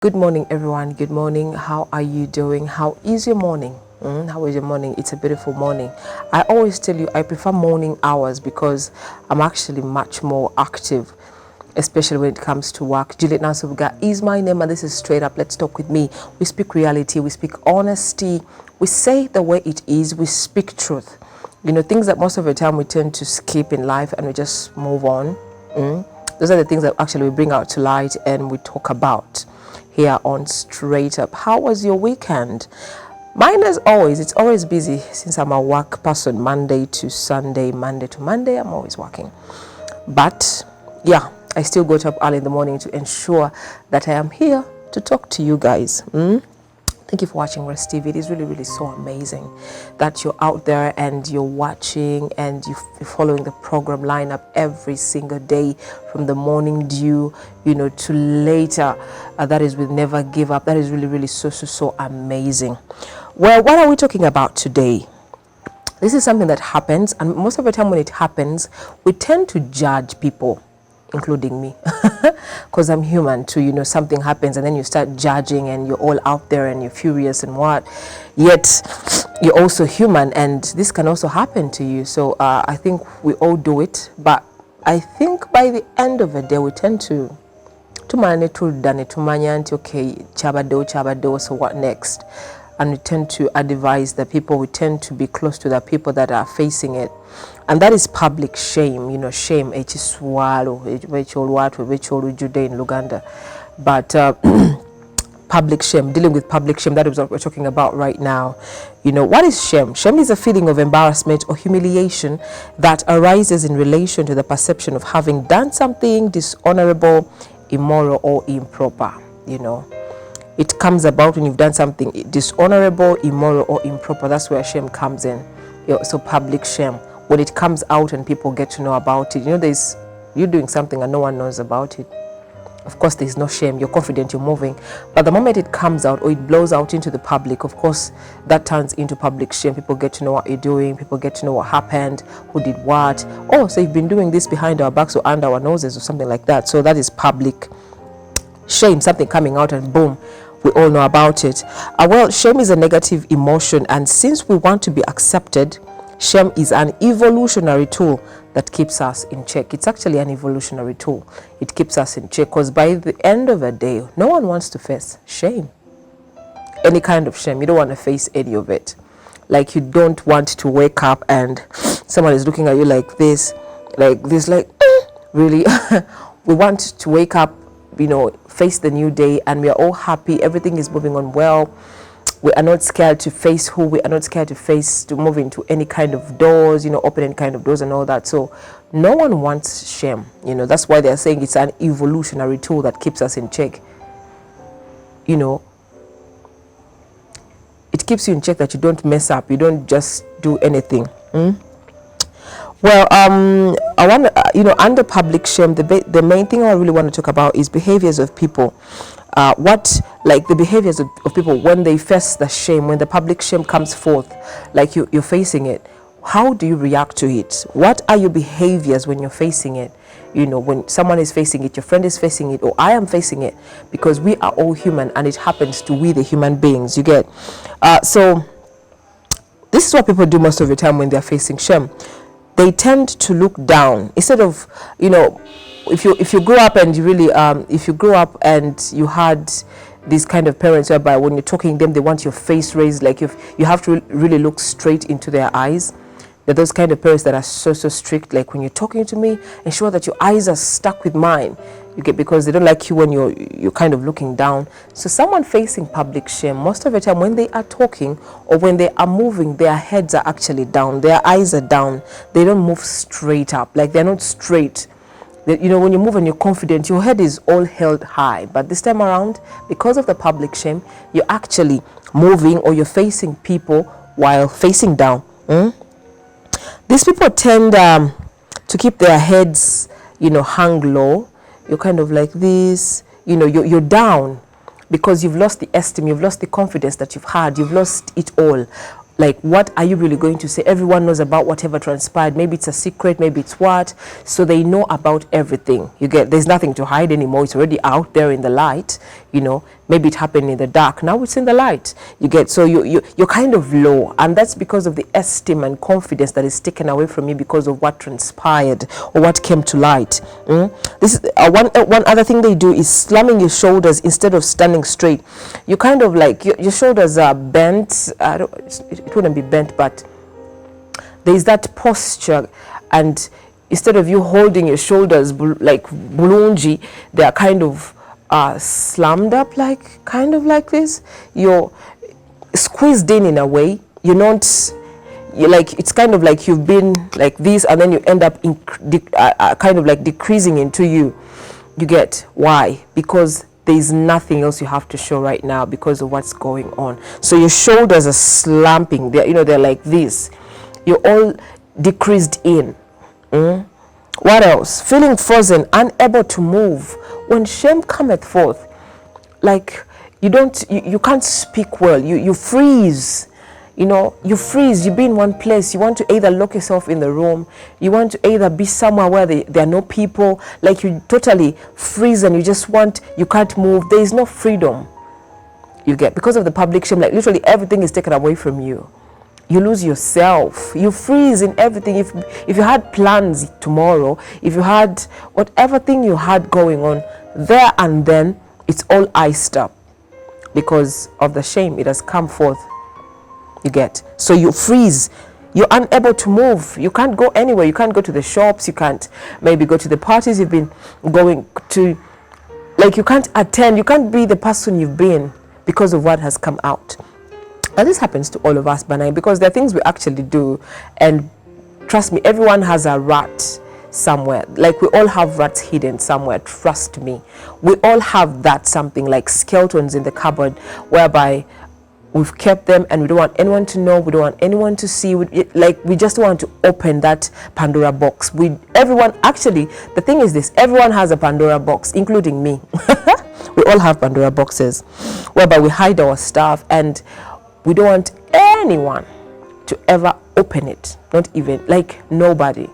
Good morning, everyone. Good morning. How are you doing? How is your morning? How is your morning? It's a beautiful morning. I always tell you I prefer morning hours because I'm actually much more active, especially when it comes to work. Juliet Nasubuga is my name, and this is Straight Up. Let's talk with me. We speak reality. We speak honesty. We say the way it is. We speak truth. You know, things that most of the time we tend to skip in life and we just move on. Those are the things that actually we bring out to light and we talk about here on Straight Up. How was your weekend? Mine, as always, it's always busy since I'm a work person. Monday to Sunday, Monday to Monday, I'm always working. But yeah, I still got up early in the morning to ensure that I am here to talk to you guys. Thank you for watching Rest TV. It is really, really so amazing that you're out there and you're watching and you're following the program lineup every single day, from the morning dew, you know, to later. That is with Never Give Up. That is really, really so amazing. Well, what are we talking about today? This is something that happens, and most of the time when it happens, we tend to judge people, including me, because I'm human too. You know, something happens and then you start judging and you're all out there and you're furious and what, yet you're also human and this can also happen to you. So I think we all do it, but I think by the end of the day we tend to okay, chabado, so what next? And we tend to advise the people, we tend to be close to the people that are facing it. And that is public shame, you know, shame, in Luganda. But public shame, dealing with public shame, that is what we're talking about right now. You know, what is shame? Shame is a feeling of embarrassment or humiliation that arises in relation to the perception of having done something dishonorable, immoral, or improper, you know. It comes about when you've done something dishonorable, immoral, or improper. That's where shame comes in. So public shame, when it comes out and people get to know about it. You know, you're doing something and no one knows about it. Of course, there's no shame. You're confident, you're moving. But the moment it comes out or it blows out into the public, of course, that turns into public shame. People get to know what you're doing. People get to know what happened, who did what. Oh, so you've been doing this behind our backs or under our noses or something like that. So that is public shame, something coming out and boom, we all know about it. Well, shame is a negative emotion, and since we want to be accepted, shame is an evolutionary tool that keeps us in check. It's actually an evolutionary tool. It keeps us in check because by the end of the day, no one wants to face shame. Any kind of shame. You don't want to face any of it. Like, you don't want to wake up and someone is looking at you like this, really? We want to wake up, you know, face the new day and we are all happy, everything is moving on well. We are not scared to face who we are not scared to face, to move into any kind of doors, you know, open any kind of doors and all that. So no one wants shame, you know. That's why they're saying it's an evolutionary tool that keeps us in check. You know, it keeps you in check that you don't mess up, you don't just do anything. Well, I want to, you know, under public shame, the main thing I really want to talk about is behaviors of people. The behaviors of people when they face the shame, when the public shame comes forth, like you're facing it. How do you react to it? What are your behaviors when you're facing it? You know, when someone is facing it, your friend is facing it, or I am facing it, because we are all human and it happens to we the human beings, you get. So this is what people do most of the time when they're facing shame. They tend to look down instead of, you know, if you grew up and you really if you grew up and you had these kind of parents whereby when you're talking to them they want your face raised, like if you have to really look straight into their eyes. They're those kind of parents that are so strict, like when you're talking to me, ensure that your eyes are stuck with mine, you get, because they don't like you when you're kind of looking down. So someone facing public shame, most of the time when they are talking or when they are moving, their heads are actually down, their eyes are down, they don't move straight up, like they're not straight. You know, when you move and you're confident, your head is all held high. But this time around, because of the public shame, you're actually moving or you're facing people while facing down. These people tend to keep their heads, you know, hung low. You're kind of like this, you know, you're down because you've lost the esteem, you've lost the confidence that you've had, you've lost it all. Like, what are you really going to say? Everyone knows about whatever transpired. Maybe it's a secret, maybe it's what. So they know about everything. You get, there's nothing to hide anymore. It's already out there in the light. You know, Maybe it happened in the dark. Now it's in the light. You get, so you're kind of low, and that's because of the esteem and confidence that is taken away from you because of what transpired or what came to light. This is one other thing they do is slamming your shoulders instead of standing straight. You kind of like your shoulders are bent. It wouldn't be bent, but there's that posture, and instead of you holding your shoulders like bulungi, they are kind of slammed up, like kind of like this. You're squeezed in a way. You're not, you like, it's kind of like you've been like this, and then you end up kind of like decreasing into you. You get why? Because there's nothing else you have to show right now because of what's going on. So your shoulders are slumping. They're like this. You're all decreased in. What else? Feeling frozen, unable to move. When shame cometh forth, like you can't speak well. You freeze. You freeze. You be in one place. You want to either lock yourself in the room. You want to either be somewhere where there are no people. Like you totally freeze, and you can't move. There is no freedom. You get, because of the public shame. Like literally everything is taken away from you. You lose yourself. You freeze in everything. If you had plans tomorrow, if you had whatever thing you had going on, there and then it's all iced up because of the shame. It has come forth. You get, so you freeze. You're unable to move. You can't go anywhere. You can't go to the shops. You can't maybe go to the parties you've been going to. Like you can't attend. You can't be the person you've been because of what has come out. And this happens to all of us, Banai, because there are things we actually do, and trust me, everyone has a rat somewhere. Like we all have rats hidden somewhere. Trust me, we all have that something like skeletons in the cupboard, whereby we've kept them and we don't want anyone to know. We don't want anyone to see. We just want to open that Pandora box. Everyone, actually, the thing is this: everyone has a Pandora box, including me. We all have Pandora boxes, whereby we hide our stuff, and we don't want anyone to ever open it. Not even, like, nobody.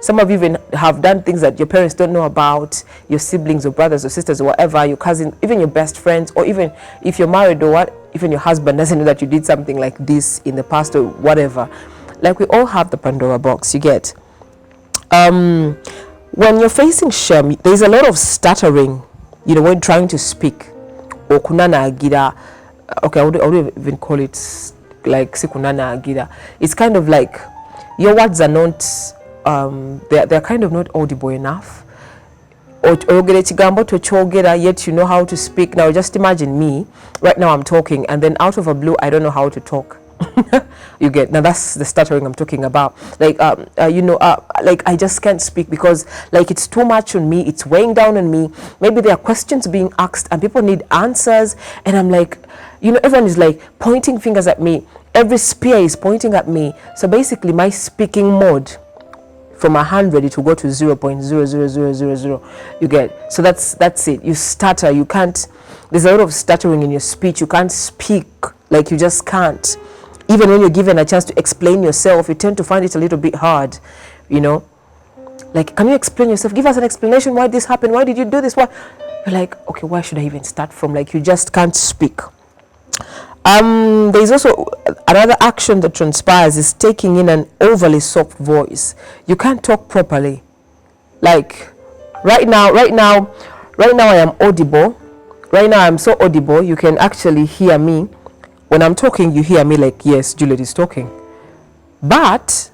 Some of you even have done things that your parents don't know about, your siblings or brothers or sisters or whatever, your cousin, even your best friends, or even if you're married or what, even your husband doesn't know that you did something like this in the past or whatever. Like, we all have the Pandora box, you get. When you're facing shame, there's a lot of stuttering, when trying to speak. Or kunana agira. Okay, I would even call it like sikunana agira. It's kind of like your words are not they're kind of not audible enough. Yet you know how to speak. Now just imagine me right now, I'm talking, and then out of a blue I don't know how to talk. You get, now that's the stuttering I'm talking about. Like like I just can't speak because like it's too much on me, it's weighing down on me. Maybe there are questions being asked and people need answers, and I'm like, everyone is like pointing fingers at me. Every spear is pointing at me. So basically my speaking mode, from 100 it will go to 0.00000. You get, so that's it. You stutter. You can't, there's a lot of stuttering in your speech. You can't speak, like you just can't. Even when you're given a chance to explain yourself, you tend to find it a little bit hard, like, can you explain yourself? Give us an explanation why this happened. Why did you do this? Why? You're like, okay, where should I even start from? Like, you just can't speak. There's also another action that transpires is taking in an overly soft voice. You can't talk properly. Like right now I am audible. Right now I'm so audible, you can actually hear me. When I'm talking, you hear me like, yes, Juliet is talking. But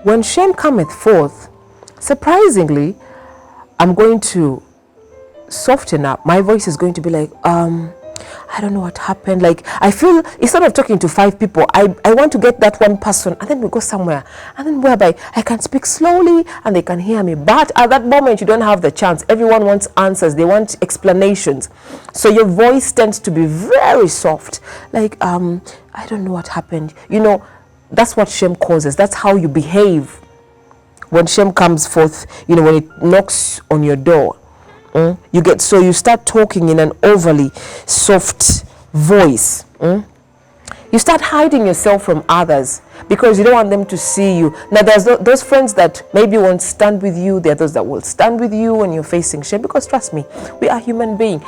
when shame cometh forth, surprisingly, I'm going to soften up. My voice is going to be like, I don't know what happened. Like, I feel instead of talking to 5 people, I want to get that one person, and then we go somewhere, and then whereby I can speak slowly and they can hear me. But at that moment, you don't have the chance. Everyone wants answers. They want explanations. So your voice tends to be very soft. Like, I don't know what happened. That's what shame causes. That's how you behave when shame comes forth, when it knocks on your door. You get, so you start talking in an overly soft voice. You start hiding yourself from others because you don't want them to see you. Now, there's those friends that maybe won't stand with you. There are those that will stand with you when you're facing shame, because trust me, we are human beings.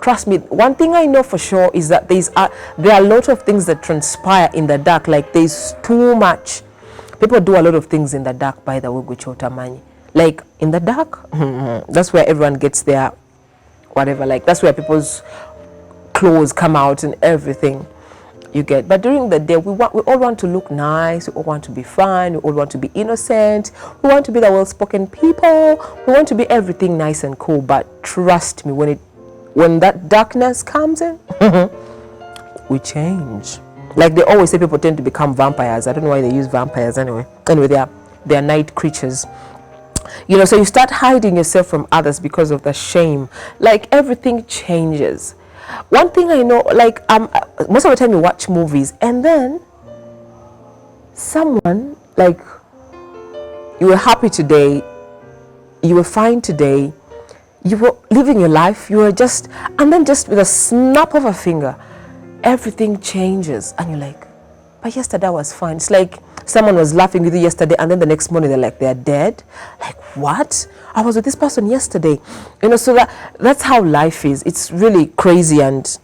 Trust me, one thing I know for sure is that there are a lot of things that transpire in the dark. Like, there's too much. People do a lot of things in the dark, by the way, Guchotamani. Like, in the dark, that's where everyone gets their whatever. Like, that's where people's clothes come out and everything, you get. But during the day, we all want to look nice, we all want to be fun, we all want to be innocent, we want to be the well-spoken people, we want to be everything nice and cool. But trust me, when that darkness comes in, we change. Like they always say, people tend to become vampires. I don't know why they use vampires anyway. Anyway, they are night creatures. You know, so you start hiding yourself from others because of the shame. Like, everything changes. One thing I know, like, most of the time you watch movies and then someone, like, you were happy today, you were fine today, you were living your life, you were just, and then just with a snap of a finger, everything changes and you're like, but yesterday I was fine. It's like someone was laughing with you yesterday and then the next morning they're dead. Like, what? I was with this person yesterday. You know, so that's how life is. It's really crazy, and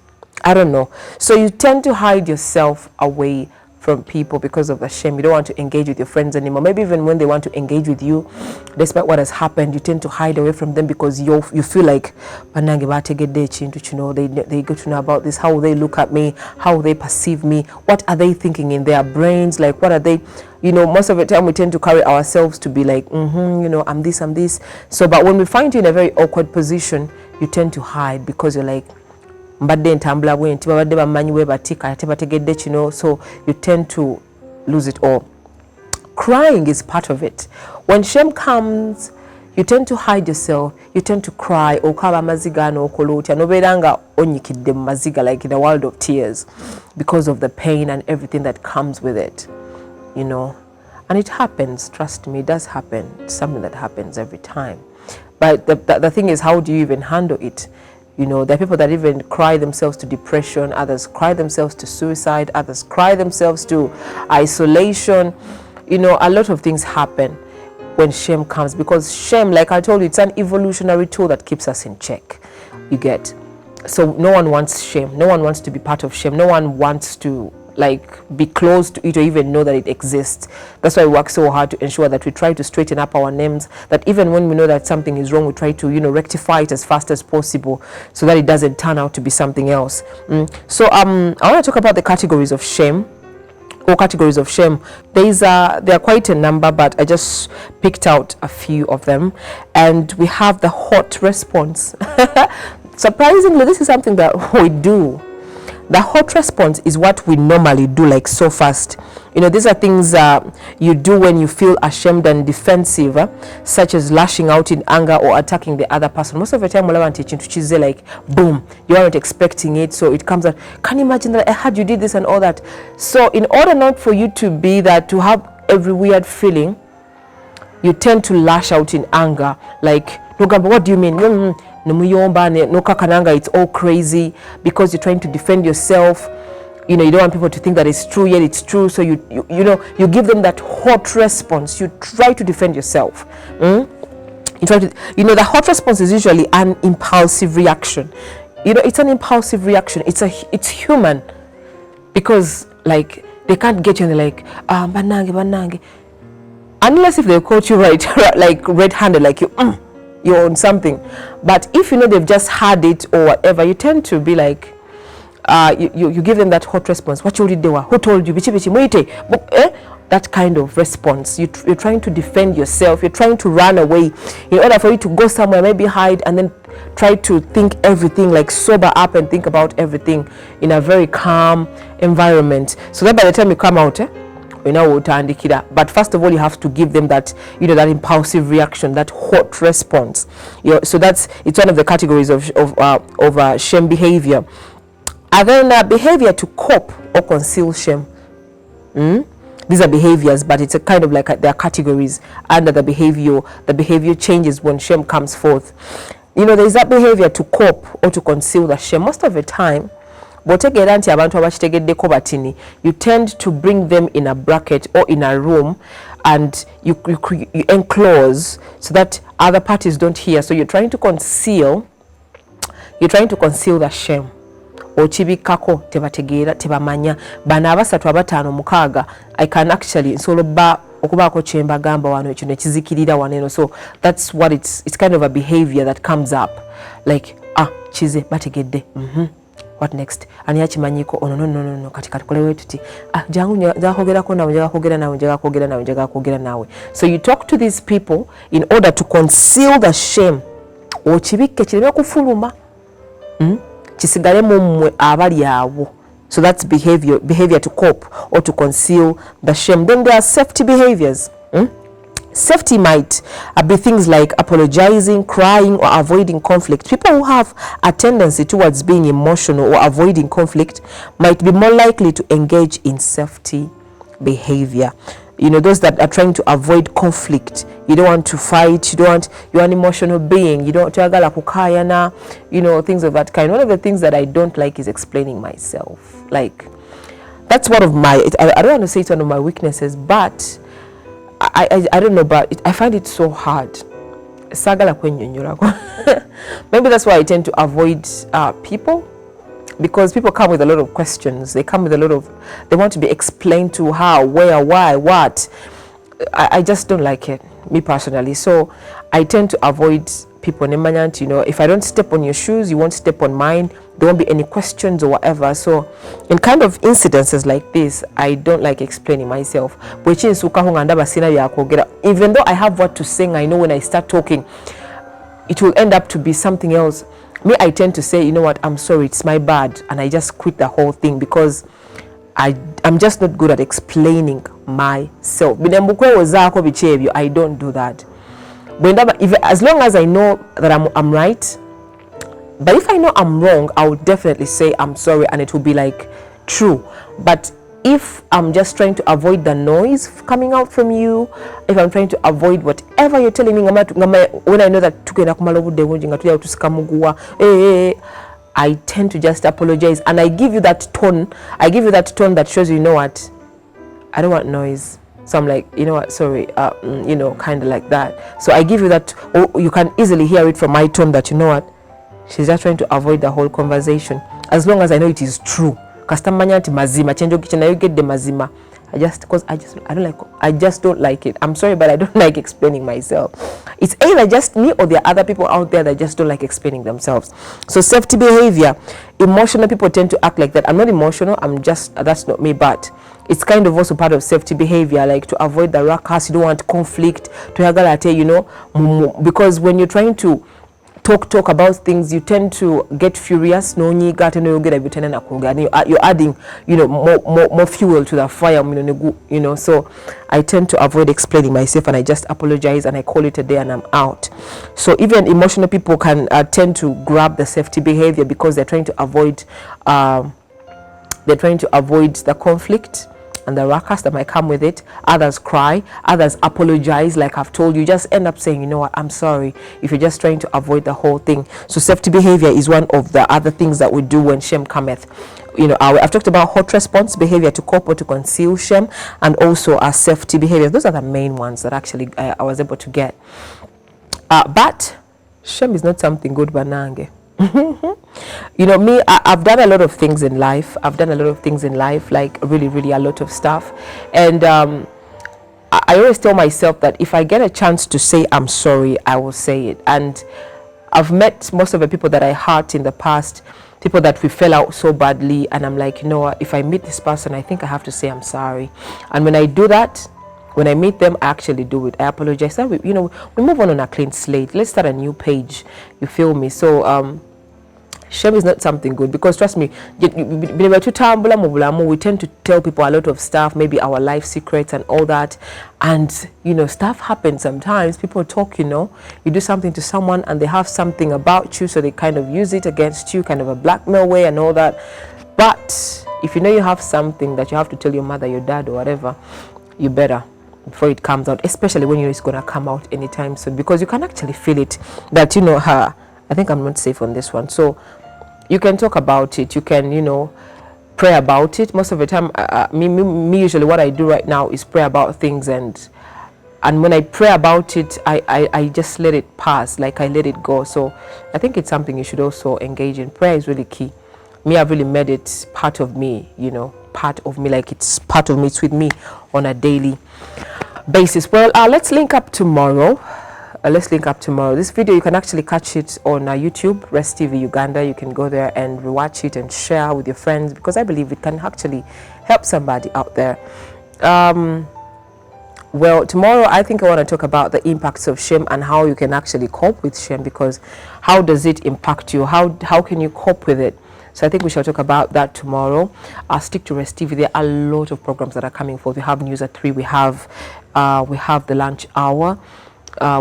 I don't know. So you tend to hide yourself away from people because of the shame. You don't want to engage with your friends anymore. Maybe even when they want to engage with you, despite what has happened, you tend to hide away from them because you feel like, you know, they get to know about this. How will they look at me? How will they perceive me? What are they thinking in their brains? Like, what are they, you know, most of the time we tend to carry ourselves to be like, you know, I'm this, I'm this. So, but when we find you in a very awkward position, you tend to hide because you're like, you know, so you tend to lose it all. Crying is part of it. When shame comes, you tend to hide yourself, you tend to cry, like in a world of tears, because of the pain and everything that comes with it, you know. And it happens, trust me, it does happen. It's something that happens every time. But the thing is, how do you even handle it? You know, there are people that even cry themselves to depression, others cry themselves to suicide, others cry themselves to isolation. You know, a lot of things happen when shame comes, because shame, like I told you, it's an evolutionary tool that keeps us in check, you get. So no one wants shame. No one wants to be part of shame. No one wants to, like, be close to it or even know that it exists. That's why we work so hard to ensure that we try to straighten up our names, that even when we know that something is wrong, we try to, you know, rectify it as fast as possible so that it doesn't turn out to be something else. So I want to talk about the categories of shame, or categories of shame. There are quite a number, but I just picked out a few of them. And we have the hot response. Surprisingly, this is something that we do. The hot response is what we normally do, like so fast. You know, these are things you do when you feel ashamed and defensive, such as lashing out in anger or attacking the other person. Most of the time, we're teaching to choose, like, boom, you aren't expecting it, so it comes out. Can you imagine that I heard you did this and all that? So in order not for you to be that, to have every weird feeling, you tend to lash out in anger. Like, what do you mean? It's all crazy, because you're trying to defend yourself. You know, you don't want people to think that it's true, yet it's true. So you know, you give them that hot response. You try to defend yourself. You try to, you know, the hot response is usually an impulsive reaction. You know, it's an impulsive reaction. It's human, because, like, they can't get you and they're like, banange, unless if they caught you right, like red-handed, like you're on something. But if you know they've just had it or whatever, you tend to be like, you give them that hot response. What you did, who told you? That kind of response. You're trying to defend yourself. You're trying to run away in order for you to go somewhere, maybe hide, and then try to think everything, like sober up and think about everything in a very calm environment, so that by the time you come out, but first of all, you have to give them that, you know, that impulsive reaction, that hot response. You know, so it's one of the categories of shame behavior. And then behavior to cope or conceal shame. These are behaviors, but it's a kind of like there are categories under the behavior. The behavior changes when shame comes forth. You know, there is that behavior to cope or to conceal the shame. Most of the time, bw'otegeera nti abantu abakitegeddeko batini, you tend to bring them in a bracket or in a room and you enclose so that other parties don't hear. So you're trying to conceal the shame. Okibikako tebategeera tebamanya bana abasatu abataano mukaaga. I can actually nsobola okubaako kyembagamba wano ekyo nekizikirira waneno. So that's what it's kind of a behavior that comes up like kize bategedde what next ani yakimanyiko ono no kati kolewe tuti jangu njakogerako nawe njagakogera nawe. So you talk to these people in order to conceal the shame. Okibikke kireme kufuluma kisigale mumwe abali awo. So that's behavior to cope or to conceal the shame. Then there are safety behaviors. Safety might be things like apologizing, crying, or avoiding conflict. People who have a tendency towards being emotional or avoiding conflict might be more likely to engage in safety behavior. You know, those that are trying to avoid conflict. You don't want to fight. You're an emotional being. You don't tagala kukayana, you know, things of that kind. One of the things that I don't like is explaining myself. Like, that's one of my, I don't want to say it's one of my weaknesses, but I don't know, but I find it so hard. Maybe that's why I tend to avoid people, because people come with a lot of questions. They come with a lot of, they want to be explained to how, where, why, what. I just don't like it, me personally. So I tend to avoid people. You know, if I don't step on your shoes, you won't step on mine. There won't be any questions or whatever. So in kind of incidences like this, I don't like explaining myself. Even though I have what to say, I know when I start talking, it will end up to be something else. Me, I tend to say, you know what, I'm sorry, it's my bad. And I just quit the whole thing because I'm just not good at explaining myself. I don't do that. As long as I know that I'm right, but if I know I'm wrong, I would definitely say I'm sorry and it will be like true. But if I'm just trying to avoid the noise coming out from you, if I'm trying to avoid whatever you're telling me, when I know that I tend to just apologize and I give you that tone. I give you that tone that shows, you know what, I don't want noise. So I'm like, you know what, sorry, you know, kind of like that. So I give you that, or you can easily hear it from my tone that, you know what, she's just trying to avoid the whole conversation. As long as I know it is true. I just don't like it. I'm sorry, but I don't like explaining myself. It's either just me or there are other people out there that just don't like explaining themselves. So safety behavior, emotional people tend to act like that. I'm not emotional, that's not me, but it's kind of also part of safety behavior, like to avoid the ruckus. You don't want conflict, you know, because when you're trying to talk about things, you tend to get furious. You're adding, you know, more fuel to the fire, you know. So I tend to avoid explaining myself and I just apologize and I call it a day and I'm out. So even emotional people can tend to grab the safety behavior because they're trying to avoid the conflict and the ruckus that might come with it. Others cry, others apologize, like I've told you. Just end up saying, you know what, I'm sorry, if you're just trying to avoid the whole thing. So safety behavior is one of the other things that we do when shame cometh. You know, I've talked about hot response behavior to cope or to conceal shame, and also our safety behavior. Those are the main ones that actually I was able to get. But shame is not something good, banange. You know, me, I've done a lot of things in life. Like really a lot of stuff. And I always tell myself that if I get a chance to say I'm sorry, I will say it. And I've met most of the people that I hurt in the past, people that we fell out so badly, and I'm like, you know what, if I meet this person, I think I have to say I'm sorry. And when I do that, when I meet them, I actually do it. I apologize. You know, we move on a clean slate. Let's start a new page. You feel me? So shame is not something good, because trust me, we tend to tell people a lot of stuff, maybe our life secrets and all that, and you know, stuff happens sometimes. People talk, you know, you do something to someone and they have something about you, so they kind of use it against you, kind of a blackmail way and all that. But if you know you have something that you have to tell your mother, your dad, or whatever, you better, before it comes out, especially when you know it's going to come out anytime soon, because you can actually feel it that, you know, I think I'm not safe on this one. So You can talk about it. You can, you know, pray about it. Most of the time, me usually what I do right now is pray about things, and when I pray about it, I just let it pass, like I let it go. So I think it's something you should also engage in. Prayer is really key. Me, I've really made it part of me, you know, part of me, like it's part of me, it's with me on a daily basis. Well, let's link up tomorrow. This video, you can actually catch it on YouTube, Rest TV Uganda. You can go there and rewatch it and share with your friends, because I believe it can actually help somebody out there. Well, tomorrow I think I want to talk about the impacts of shame and how you can actually cope with shame, because how does it impact you? How can you cope with it? So I think we shall talk about that tomorrow. Stick to Rest TV. There are a lot of programs that are coming forth. We have News at 3. We have the lunch hour.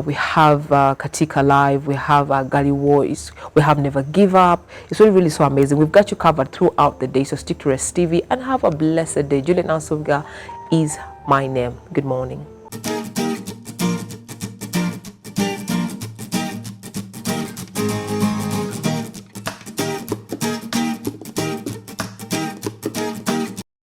We have Katika Live. We have Gali Voice. We have Never Give Up. It's really, really so amazing. We've got you covered throughout the day. So stick to Rest TV and have a blessed day. Juliet Nansovga is my name. Good morning.